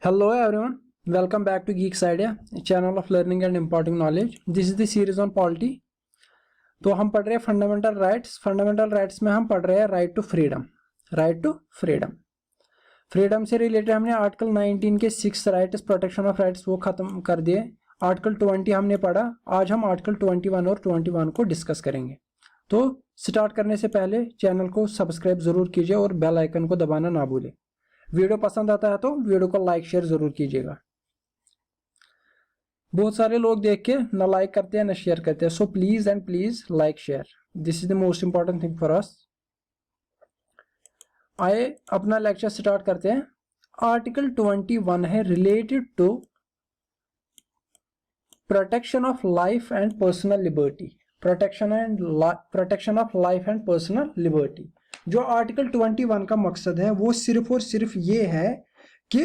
Hello everyone, welcome back to Geeks Idea, a channel of learning and imparting knowledge. This is the series on polity. तो हम पढ़ रहे हैं fundamental rights में हम पढ़ रहे हैं राइट टू फ्रीडम। फ्रीडम से रिलेटेड हमने आर्टिकल 19 के 6 राइट्स, प्रोटेक्शन ऑफ राइट्स वो खत्म कर दिए। आर्टिकल 20 हमने पढ़ा। आज हम आर्टिकल 21 और 21 को डिस्कस करेंगे। तो स्टार्ट करने से पहले चैनल को सब्सक्राइब जरूर कीजिए और बेल आइकन को दबाना ना भूलें। वीडियो पसंद आता है तो वीडियो को लाइक शेयर जरूर कीजिएगा। बहुत सारे लोग देख के ना लाइक करते हैं ना शेयर करते हैं, so please and please like share, this is the most important thing for us. आइए अपना लेक्चर स्टार्ट करते हैं। आर्टिकल 21 है related to protection of life and personal liberty. Protection of life and personal liberty. जो article 21 का मकसद है वो सिर्फ और सिर्फ ये है कि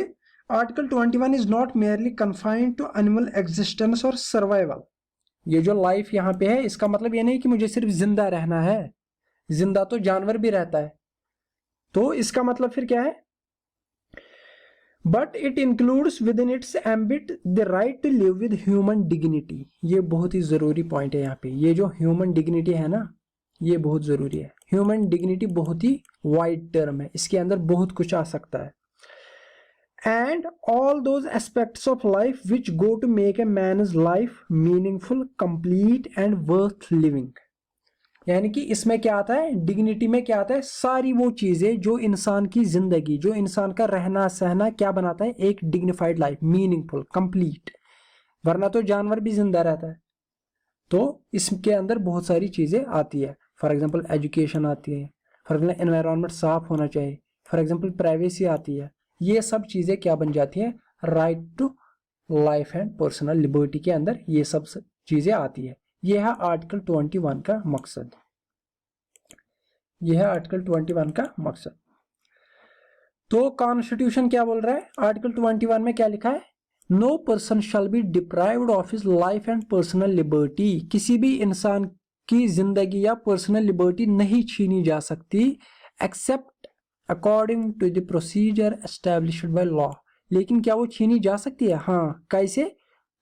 article 21 is not merely confined to animal existence और सर्वाइवल। ये जो लाइफ यहाँ पे है इसका मतलब ये नहीं कि मुझे सिर्फ जिंदा रहना है, जिंदा तो जानवर भी रहता है। तो इसका मतलब फिर क्या है? But it includes with in its ambit the right to live with human dignity. ये बहुत ही जरूरी पॉइंट है यहाँ पे। ये जो ह्यूमन डिग्निटी है ना, ये बहुत जरूरी है। ह्यूमन डिग्निटी बहुत ही वाइड टर्म है, इसके अंदर बहुत कुछ आ सकता है। And all those aspects of life which go to make a man's life meaningful, complete and worth living. यानी कि इसमें क्या आता है, डिग्निटी में क्या आता है, सारी वो चीजें जो इंसान की जिंदगी, जो इंसान का रहना सहना क्या बनाता है, एक डिग्निफाइड लाइफ, मीनिंगफुल, कंप्लीट। वरना तो जानवर भी जिंदा रहता है। तो इसके अंदर बहुत सारी चीजें आती है। फॉर एग्जाम्पल एजुकेशन आती है, फॉर एग्जाम्पल एनवायरनमेंट साफ होना चाहिए, फॉर एग्जाम्पल प्राइवेसी आती है। ये सब चीजें क्या बन जाती है, right to life and personal liberty के अंदर ये सब चीजें आती है। यह है आर्टिकल 21 का मकसद। यह है आर्टिकल 21 का मकसद। तो कॉन्स्टिट्यूशन क्या बोल रहा है? आर्टिकल 21 में क्या लिखा है? No person shall be deprived of his life and personal liberty. किसी भी इंसान की जिंदगी या पर्सनल लिबर्टी नहीं छीनी जा सकती except according to the procedure established by law. लेकिन क्या वो छीनी जा सकती है? हाँ। कैसे?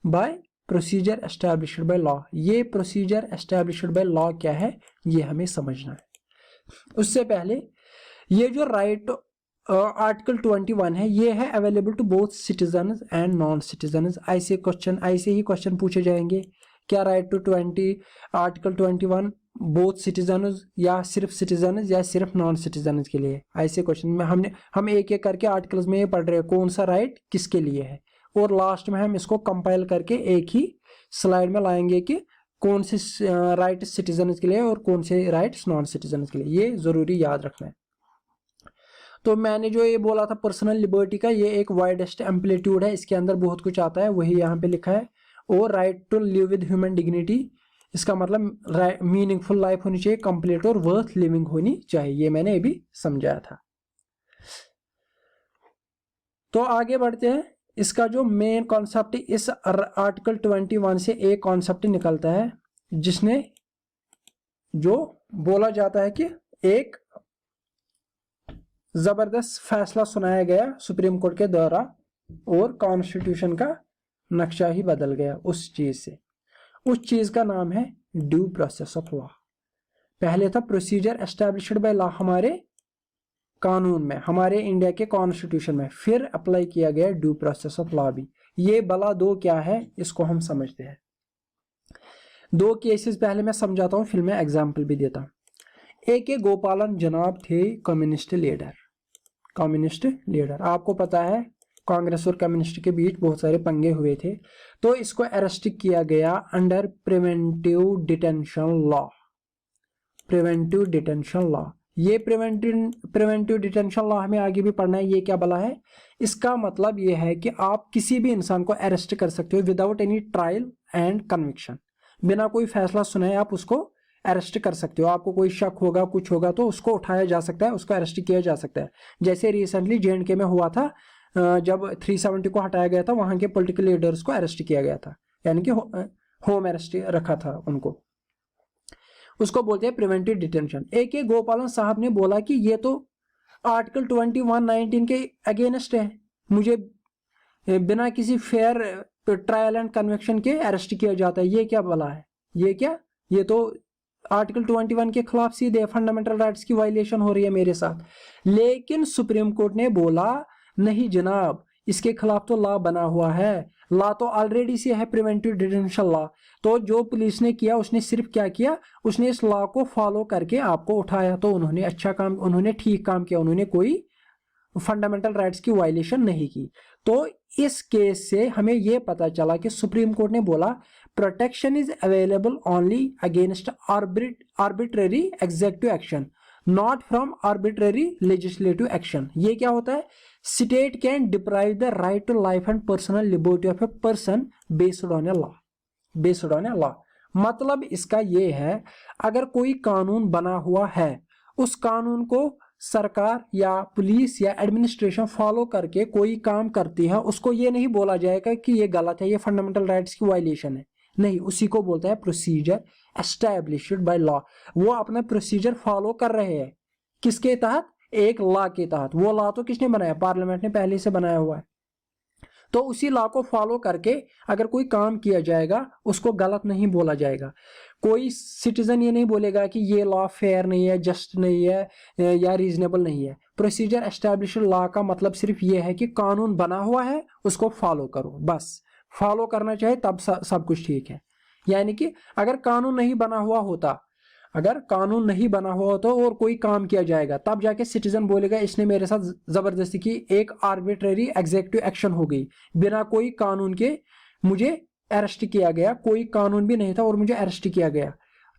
By procedure established by law. ये प्रोसीजर एस्टैब्लिश्ड बाय लॉ क्या है ये हमें समझना है। उससे पहले ये जो राइट आर्टिकल 21 है ये है available to both citizen and non citizen. ऐसे ही क्वेश्चन पूछे जाएंगे। क्या right to article 21 both citizen या सिर्फ सिटीजन या सिर्फ नॉन सिटीजन के लिए? ऐसे क्वेश्चन में हम एक एक करके आर्टिकल्स में ये पढ़ रहे हैं कौन सा राइट किसके लिए है, और लास्ट में हम इसको कंपाइल करके एक ही स्लाइड में लाएंगे कि कौन से राइट सिटीजन के लिए और कौन से राइट्स नॉन सिटीजन के लिए। ये जरूरी याद रखना है। तो मैंने जो ये बोला था पर्सनल लिबर्टी का, ये एक वाइडेस्ट एम्पलीट्यूड है, इसके अंदर बहुत कुछ आता है, वही यहाँ पे लिखा है। और right to live with human dignity, इसका मतलब मीनिंगफुल लाइफ होनी चाहिए, कंप्लीट और वर्थ लिविंग होनी चाहिए। ये मैंने अभी समझाया था। तो आगे बढ़ते हैं। इसका जो मेन कॉन्सेप्ट इस आर्टिकल 21 से एक कॉन्सेप्ट निकलता है जिसने जो बोला जाता है कि एक जबरदस्त फैसला सुनाया गया सुप्रीम कोर्ट के द्वारा और कॉन्स्टिट्यूशन का नक्शा ही बदल गया उस चीज से। उस चीज का नाम है ड्यू प्रोसेस ऑफ लॉ। पहले था प्रोसीजर एस्टैब्लिश्ड बाय लॉ हमारे कानून में, हमारे इंडिया के कॉन्स्टिट्यूशन में, फिर अप्लाई किया गया ड्यू प्रोसेस ऑफ लॉ भी। ये भला दो क्या है इसको हम समझते हैं। दो केसेस पहले मैं समझाता हूं, फिर मैं एग्जाम्पल भी देता हूं। ए के गोपालन जनाब थे कम्युनिस्ट लीडर। आपको पता है कांग्रेस और कम्युनिस्ट के बीच बहुत सारे पंगे हुए थे। तो इसको अरेस्ट किया गया अंडर प्रिवेंटिव डिटेंशन लॉ। ये प्रिवेंटिव डिटेंशन लॉ हमें आगे भी पढ़ना है। ये क्या भला है? इसका मतलब ये है कि आप किसी भी इंसान को अरेस्ट कर सकते हो without any trial and conviction. बिना कोई फैसला सुनाए आप उसको अरेस्ट कर सकते हो। आपको कोई शक होगा, कुछ होगा तो उसको उठाया जा सकता है, उसको अरेस्ट किया जा सकता है। जैसे रिसेंटली J&K में हुआ था, जब 370 को हटाया गया था, वहां के पॉलिटिकल लीडर्स को अरेस्ट किया गया था, यानी कि होम अरेस्ट रखा था उनको। उसको बोलते हैं प्रिवेंटिव डिटेंशन। ए के गोपालन साहब ने बोला कि ये तो आर्टिकल 21(19) के अगेंस्ट है, मुझे बिना किसी फेयर ट्रायल एंड कन्विक्शन के अरेस्ट किया जाता है। ये क्या भला है? ये क्या, ये तो आर्टिकल 21 के खिलाफ सीधे फंडामेंटल राइट्स की वायलेशन हो रही है मेरे साथ। लेकिन सुप्रीम कोर्ट ने बोला नहीं जनाब, इसके खिलाफ तो लॉ बना हुआ है, लॉ तो ऑलरेडी से है, प्रिवेंटिव डिटेंशन लॉ। तो जो पुलिस ने किया उसने सिर्फ क्या किया, उसने इस लॉ को फॉलो करके आपको उठाया। तो उन्होंने अच्छा काम, उन्होंने ठीक काम किया, उन्होंने कोई फंडामेंटल राइट्स की वायलेशन नहीं की। तो इस केस से हमें यह पता चला कि सुप्रीम कोर्ट ने बोला protection is available only against arbitrary executive action, not from arbitrary legislative action. ये क्या होता है? State can deprive the right to life and personal liberty of a person based on a law, based on a law. मतलब इसका यह है, अगर कोई कानून बना हुआ है, उस कानून को सरकार या पुलिस या एडमिनिस्ट्रेशन फॉलो करके कोई काम करती है, उसको ये नहीं बोला जाएगा कि ये गलत है, ये फंडामेंटल राइट्स की वायलेशन है। नहीं, उसी को बोलता है प्रोसीजर एस्टैब्लिश्ड बाय लॉ। वो अपना प्रोसीजर फॉलो कर रहे हैं, किसके तहत? एक लॉ के तहत। वो लॉ तो किसने बनाया? पार्लियामेंट ने पहले से बनाया हुआ है। तो उसी लॉ को फॉलो करके अगर कोई काम किया जाएगा, उसको गलत नहीं बोला जाएगा। कोई सिटीजन ये नहीं बोलेगा कि ये लॉ फेयर नहीं है, जस्ट नहीं है या रीजनेबल नहीं है। प्रोसीजर एस्टैब्लिश्ड लॉ का मतलब सिर्फ ये है कि कानून बना हुआ है, उसको फॉलो करो, बस। फॉलो करना चाहिए तब सब कुछ ठीक है। यानी कि अगर कानून नहीं बना हुआ होता, अगर कानून नहीं बना हुआ होता और कोई काम किया जाएगा, तब जाके सिटीजन बोलेगा इसने मेरे साथ जबरदस्ती की, एक आर्बिट्रेरी एग्जीक्यूटिव एक्शन हो गई, बिना कोई कानून के मुझे अरेस्ट किया गया, कोई कानून भी नहीं था और मुझे अरेस्ट किया गया,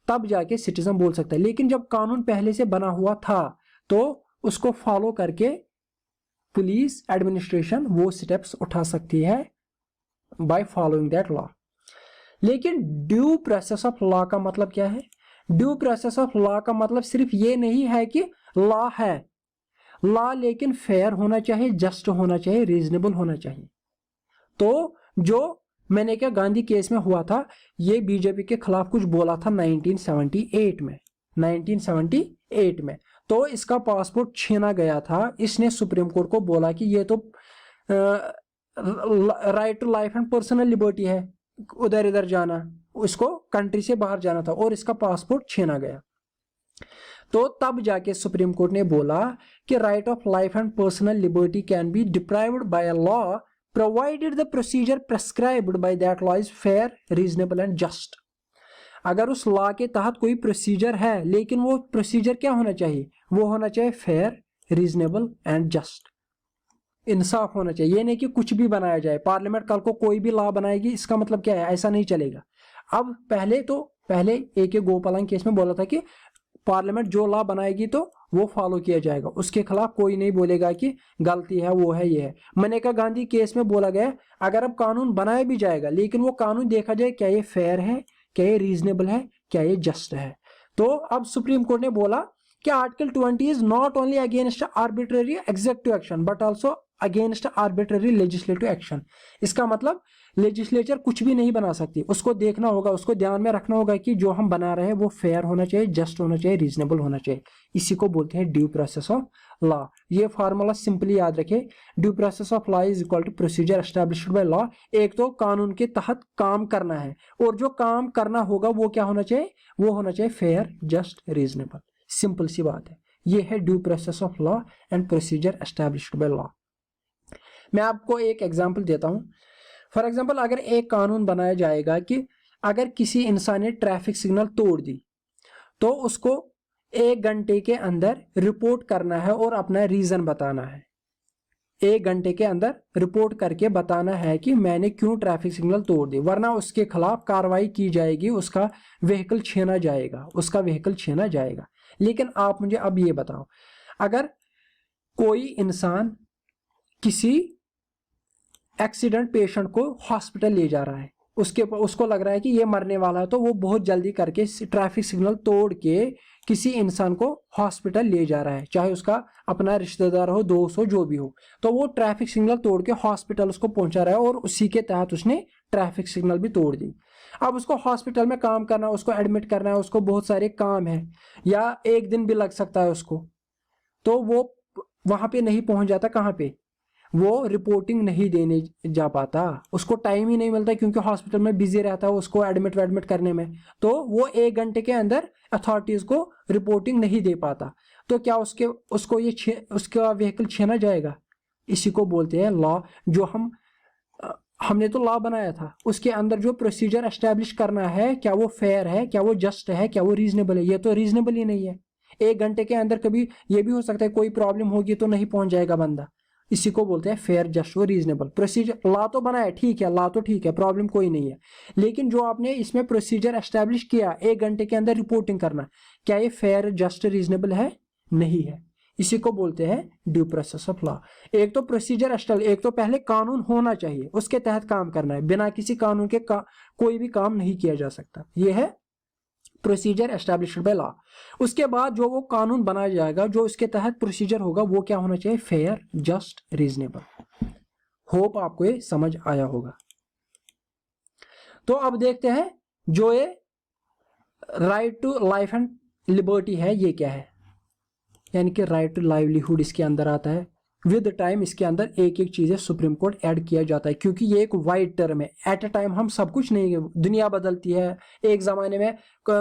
तब जाके सिटीजन बोल सकता है। लेकिन जब कानून पहले से बना हुआ था तो उसको फॉलो करके पुलिस एडमिनिस्ट्रेशन वो स्टेप्स उठा सकती है बाय फॉलोइंग दैट लॉ। लेकिन ड्यू प्रोसेस ऑफ लॉ का मतलब क्या है? ड्यू प्रोसेस ऑफ लॉ का मतलब सिर्फ ये नहीं है कि लॉ है, लॉ लेकिन फेयर होना चाहिए, जस्ट होना चाहिए, रीजनेबल होना चाहिए। तो जो मैंने क्या गांधी केस में हुआ था, ये बीजेपी के खिलाफ कुछ बोला था 1978 में, 1978 में। तो इसका पासपोर्ट छीना गया था। इसने सुप्रीम कोर्ट को बोला कि ये तो right to life and personal liberty है, उधर इधर जाना, उसको कंट्री से बाहर जाना था और इसका पासपोर्ट छीना गया। तो तब जाके सुप्रीम कोर्ट ने बोला कि right of life and personal liberty can be deprived by a law provided the procedure prescribed by that law is fair, reasonable and just. अगर उस लॉ के तहत कोई प्रोसीजर है, लेकिन वो प्रोसीजर क्या होना चाहिए? वो होना चाहिए फेयर, रीजनेबल एंड जस्ट, इंसाफ होना चाहिए। ये नहीं कि कुछ भी बनाया जाए, पार्लियामेंट कल को कोई भी लॉ बनाएगी, इसका मतलब क्या है? ऐसा नहीं चलेगा। अब पहले AK गोपालन केस में बोला था कि पार्लियामेंट जो लॉ बनाएगी तो वो फॉलो किया जाएगा, उसके खिलाफ कोई नहीं बोलेगा कि गलती है, वो है, ये है। मनेका गांधी केस में बोला गया अगर अब कानून बनाया भी जाएगा, लेकिन वो कानून देखा जाए क्या ये फेयर है, क्या ये रीजनेबल है, क्या ये जस्ट है। तो अब सुप्रीम कोर्ट ने बोला कि article 20 is not only against arbitrary executive action but also against arbitrary legislative action. इसका मतलब लेजिस्लेचर कुछ भी नहीं बना सकती, उसको देखना होगा, उसको ध्यान में रखना होगा कि जो हम बना रहे हैं वो फेयर होना चाहिए, जस्ट होना चाहिए, रीजनेबल होना चाहिए। इसी को बोलते हैं ड्यू प्रोसेस ऑफ लॉ। ये फार्मूला सिंपली याद रखें, due process of law is equal to procedure established by law. एक तो कानून के तहत काम करना है, और जो काम करना होगा वो क्या होना चाहिए? वो होना चाहिए फेयर, जस्ट, रीजनेबल। सिंपल सी बात है। ये है due process of law and procedure established by law. मैं आपको एक एग्जांपल देता हूं। फॉर एग्जांपल, अगर एक कानून बनाया जाएगा कि अगर किसी इंसान ने ट्रैफिक सिग्नल तोड़ दी तो उसको 1 घंटे के अंदर रिपोर्ट करना है और अपना रीजन बताना है। 1 घंटे के अंदर रिपोर्ट करके बताना है कि मैंने क्यों ट्रैफिक सिग्नल तोड़ दी, वरना उसके खिलाफ कार्रवाई की जाएगी, उसका व्हीकल छीना जाएगा, उसका व्हीकल छीना जाएगा। लेकिन आप मुझे अब ये बताओ, अगर कोई इंसान किसी एक्सीडेंट पेशेंट को हॉस्पिटल ले जा रहा है, उसको लग रहा है कि ये मरने वाला है, तो वो बहुत जल्दी करके ट्रैफिक सिग्नल तोड़ के किसी इंसान को हॉस्पिटल ले जा रहा है, चाहे उसका अपना रिश्तेदार हो, दोस्त हो, जो भी हो। तो वो ट्रैफिक सिग्नल तोड़ के हॉस्पिटल उसको पहुंचा रहा है और उसी के तहत उसने ट्रैफिक सिग्नल भी तोड़ दी। अब उसको हॉस्पिटल में काम करना है, उसको एडमिट करना है, उसको बहुत सारे काम है, या 1 दिन भी लग सकता है उसको, तो वो वहां पे नहीं पहुंच जाता। कहाँ पे? वो रिपोर्टिंग नहीं देने जा पाता, उसको टाइम ही नहीं मिलता क्योंकि हॉस्पिटल में बिजी रहता है उसको एडमिट करने में, तो वो 1 घंटे के अंदर अथॉरिटीज को रिपोर्टिंग नहीं दे पाता, तो क्या उसको ये उसका व्हीकल छीना जाएगा? इसी को बोलते हैं लॉ। जो हमने तो लॉ बनाया था, उसके अंदर जो प्रोसीजर एस्टेब्लिश करना है, क्या वो फेयर है, क्या वो जस्ट है, क्या वो रीजनेबल है? ये तो रीजनेबल ही नहीं है। 1 घंटे के अंदर कभी ये भी हो सकता है कोई प्रॉब्लम होगी तो नहीं पहुंच जाएगा बंदा। इसी को बोलते हैं फेयर, जस्ट और रीजनेबल। प्रोसीजर लॉ तो बनाया, ठीक है, लॉ तो ठीक है, प्रॉब्लम कोई नहीं है, लेकिन जो आपने इसमें प्रोसीजर एस्टेब्लिश किया 1 घंटे के अंदर रिपोर्टिंग करना, क्या ये फेयर, जस्ट, रीजनेबल है? नहीं है। इसी को बोलते हैं ड्यू प्रोसेस ऑफ लॉ। एक तो प्रोसीजर एस्टेब्लिश, एक तो पहले कानून होना चाहिए, उसके तहत काम करना है, बिना किसी कानून के कोई भी काम नहीं किया जा सकता। यह है प्रोसीजर एस्टेब्लिश्ड बाय लॉ। उसके बाद जो वो कानून बनाया जाएगा, जो उसके तहत प्रोसीजर होगा, वो क्या होना चाहिए? Fair, just, reasonable. होप आपको ये समझ आया होगा। तो अब देखते हैं जो ये right to life and liberty है, ये क्या है? यानी कि राइट टू लाइवलीहुड इसके अंदर आता है। विद टाइम इसके अंदर एक एक चीजें सुप्रीम कोर्ट ऐड किया जाता है, क्योंकि ये एक वाइड टर्म है। एट अ टाइम हम सब कुछ नहीं, दुनिया बदलती है। एक जमाने में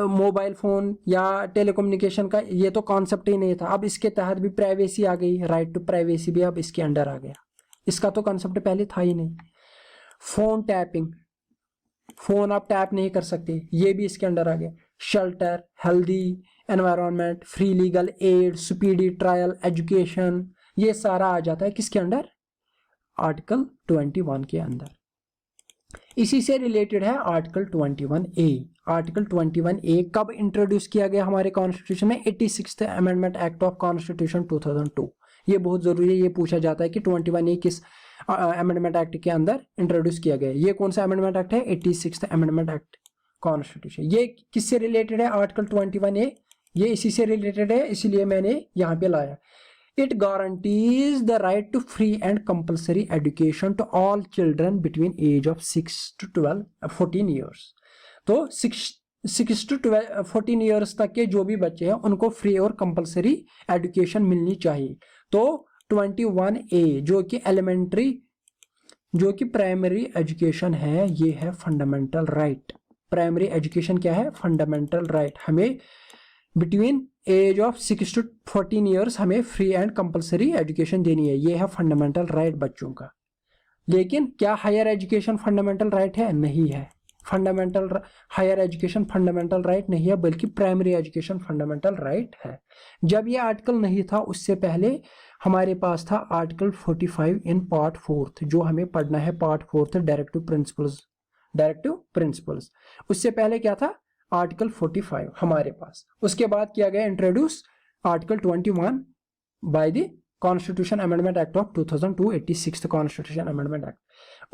मोबाइल फोन या टेलीकम्युनिकेशन का ये तो कॉन्सेप्ट ही नहीं था, अब इसके तहत भी प्राइवेसी आ गई, राइट टू प्राइवेसी भी अब इसके अंडर आ गया। इसका तो कॉन्सेप्ट पहले था ही नहीं। फोन टैपिंग, फोन आप टैप नहीं कर सकते, ये भी इसके अंडर आ गया। Shelter, healthy environment, free legal aid, speedy trial, education, ये सारा आ जाता है किसके अंडर? आर्टिकल 21 के अंदर। इसी से रिलेटेड है आर्टिकल 21A। आर्टिकल 21A कब इंट्रोड्यूस किया गया हमारे कॉन्स्टिट्यूशन में? 86th amendment act of constitution 2002। ये बहुत जरूरी है, ये पूछा जाता है कि 21A किस अमेंडमेंट एक्ट के अंदर इंट्रोड्यूस किया गया। ये कौन सा अमेंडमेंट एक्ट है? 86th amendment act constitution. ये किससे रिलेटेड है? आर्टिकल 21A, ये इसी से रिलेटेड है, इसलिए मैंने यहाँ पे लाया। It guarantees the right to free and compulsory education to all children between age of 6 to 14 years। तो 6 to 14 years तक के जो भी बच्चे हैं उनको फ्री और कंपलसरी एजुकेशन मिलनी चाहिए। तो 21A जो कि एलिमेंट्री, जो कि प्राइमरी एजुकेशन है, ये है फंडामेंटल राइट। प्राइमरी एजुकेशन क्या है? Fundamental right. हमें between age of 6 to 14 years हमें फ्री एंड कंपलसरी एजुकेशन देनी है, ये है फंडामेंटल राइट बच्चों का। लेकिन क्या हायर एजुकेशन फंडामेंटल राइट है? नहीं है। हायर एजुकेशन फंडामेंल राइट नहीं है, बल्कि प्राइमरी एजुकेशन फंडामेंटल राइट है। जब ये आर्टिकल नहीं था उससे पहले हमारे पास था आर्टिकल 45 इन पार्ट 4, जो हमें पढ़ना है पार्ट 4 डायरेक्टिव प्रिंसिपल्स। उससे पहले क्या था? आर्टिकल 45 हमारे पास। उसके बाद किया गया introduce article 21 by the constitution amendment act of 2002, 86th constitution amendment act.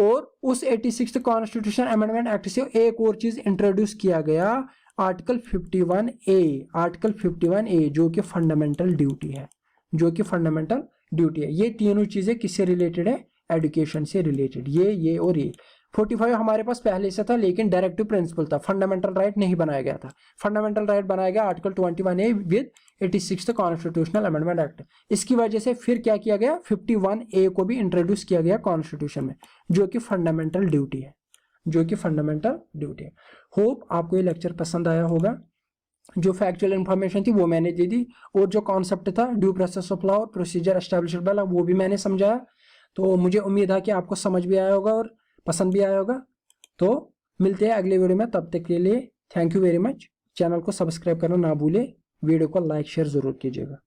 और उस 86th कॉन्स्टिट्यूशन अमेंडमेंट एक्ट से एक और चीज इंट्रोड्यूस किया गया, आर्टिकल 51A। आर्टिकल 51A जो कि फंडामेंटल ड्यूटी है, ये तीनों चीजें किससे रिलेटेड है? एजुकेशन से रिलेटेड। ये और ये 45 हमारे पास पहले से था, लेकिन डायरेक्टिव प्रिंसिपल था, फंडामेंटल राइट नहीं बनाया गया था। फंडामेंटल राइट बनाया गया article 21A with 86th constitutional amendment act. इसकी वजह से फिर क्या किया गया? 51A को भी इंट्रोड्यूस किया गया कॉन्स्टिट्यूशन में, जो कि फंडामेंटल ड्यूटी है, होप आपको ये लेक्चर पसंद आया होगा। जो फैक्चुअल इन्फॉर्मेशन थी वो मैंने दे दी, और जो कॉन्सेप्ट था ड्यू प्रोसेस ऑफ लॉ और प्रोसीजर एस्टैब्लिश्ड बाय लॉ वो भी मैंने समझाया। तो मुझे उम्मीद है कि आपको समझ भी आया होगा और पसंद भी आया होगा। तो मिलते हैं अगले वीडियो में, तब तक के लिए thank you very much. Channel को सब्सक्राइब करना ना भूले, वीडियो को लाइक शेयर जरूर कीजिएगा।